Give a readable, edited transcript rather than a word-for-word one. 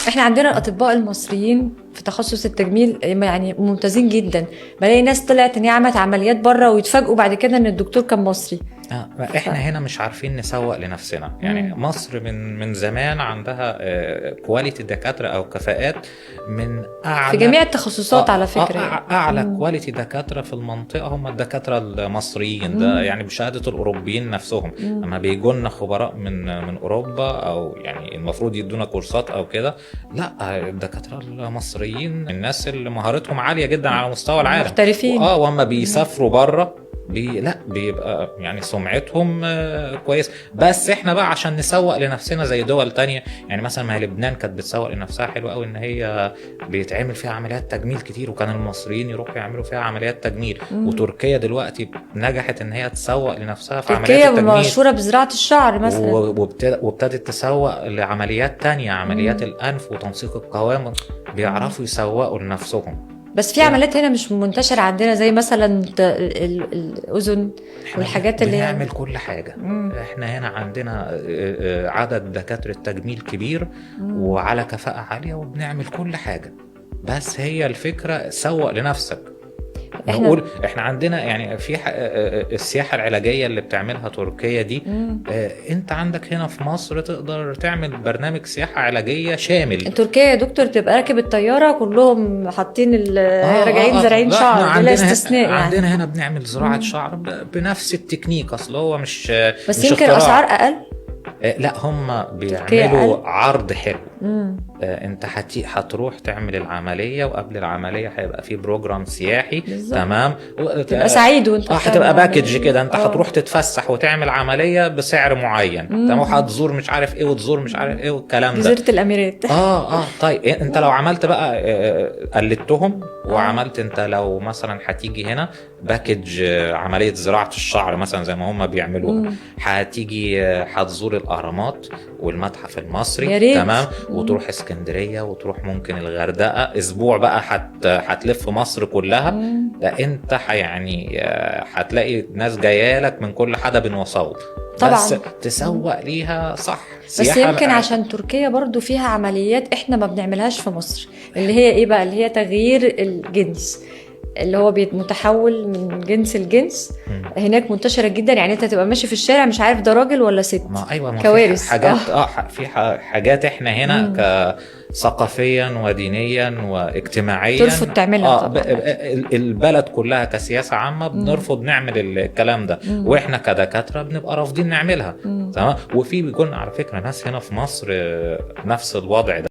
احنا عندنا الاطباء المصريين في تخصص التجميل يعني ممتازين جدا. بلاقي ناس طلعت ان هي عملت عمليات بره ويتفاجئوا بعد كده ان الدكتور كان مصري. احنا هنا مش عارفين نسوق لنفسنا. يعني مصر من زمان عندها كواليتي دكاتره او كفاءات من اعلى في جميع التخصصات على فكره. اعلى كواليتي دكاتره في المنطقه هم الدكاتره المصريين. ده يعني بشهاده الاوروبيين نفسهم. اما بيجوا لنا خبراء من اوروبا او يعني المفروض يدونا كورسات او كده، لا الدكاتره المصريين الناس اللي مهارتهم عاليه جدا على مستوى العالم محترفين. واما بيسافروا بره لا بيبقى يعني سمعتهم كويس. بس احنا بقى عشان نسوق لنفسنا زي دول تانية، يعني مثلا ما لبنان كانت بتسوق لنفسها حلوة قوي ان هي بيتعمل فيها عمليات تجميل كتير، وكان المصريين يروحوا يعملوا فيها عمليات تجميل. وتركيا دلوقتي نجحت ان هي تسوق لنفسها في عمليات التجميل. تركيا مشهورة بزراعة الشعر مثلا، وابتدت تسوق لعمليات تانية، عمليات الانف وتنسيق القوام. بيعرفوا يسوقوا لنفسهم. بس في عمليات هنا مش منتشرة عندنا زي مثلا الأذن والحاجات اللي بنعمل كل حاجة. احنا هنا عندنا عدد دكاترة تجميل كبير وعلى كفاءة عالية وبنعمل كل حاجة. بس هي الفكرة سوق لنفسك. نقول احنا عندنا يعني في السياحة العلاجية اللي بتعملها تركيا دي. انت عندك هنا في مصر تقدر تعمل برنامج سياحة علاجية شامل. تركيا يا دكتور تبقى راكب الطيارة كلهم حاطين راجعين زارعين شعر بلا استثناء. يعني عندنا هنا بنعمل زراعة شعر بنفس التكنيك. اصل هو مش بس يمكن اسعار اقل. لا هم بيعملوا عرض حلو. انت هتروح تعمل العمليه، وقبل العمليه هيبقى في بروجرام سياحي. تمام. تبقى سعيد وانت هتبقى باكج كده. انت هتروح تتفسح وتعمل عمليه بسعر معين. تمام. وهتزور مش عارف ايه وتزور مش عارف ايه والكلام ده. جزيره الاميرات. طيب انت لو عملت بقى قلدتهم وعملت انت لو مثلا هتيجي هنا باكج عمليه زراعه الشعر مثلا زي ما هم بيعملوها. هتيجي هتزور الاهرامات والمتحف المصري. تمام. وتروح اسكندريه وتروح ممكن الغردقه اسبوع بقى هتلف مصر كلها. ده انت يعني هتلاقي ناس جايه لك من كل حدب وصوب. طبعا. بس تسوق ليها صح. بس يمكن عشان تركيا برضو فيها عمليات احنا ما بنعملهاش في مصر، اللي هي ايه بقى؟ اللي هي تغيير الجنس، اللي هو متحول من جنس لجنس. هناك منتشرة جدا. يعني انت تبقى ماشي في الشارع مش عارف ده راجل ولا ست. ما كوارث. في حاجات في حاجات احنا هنا ثقافيا ودينيا واجتماعيا ترفض تعملها. البلد كلها كسياسة عامة بنرفض نعمل الكلام ده. واحنا كدكاترة بنبقى رافضين نعملها. تمام. وفي بيكون على فكرة ناس هنا في مصر نفس الوضع ده.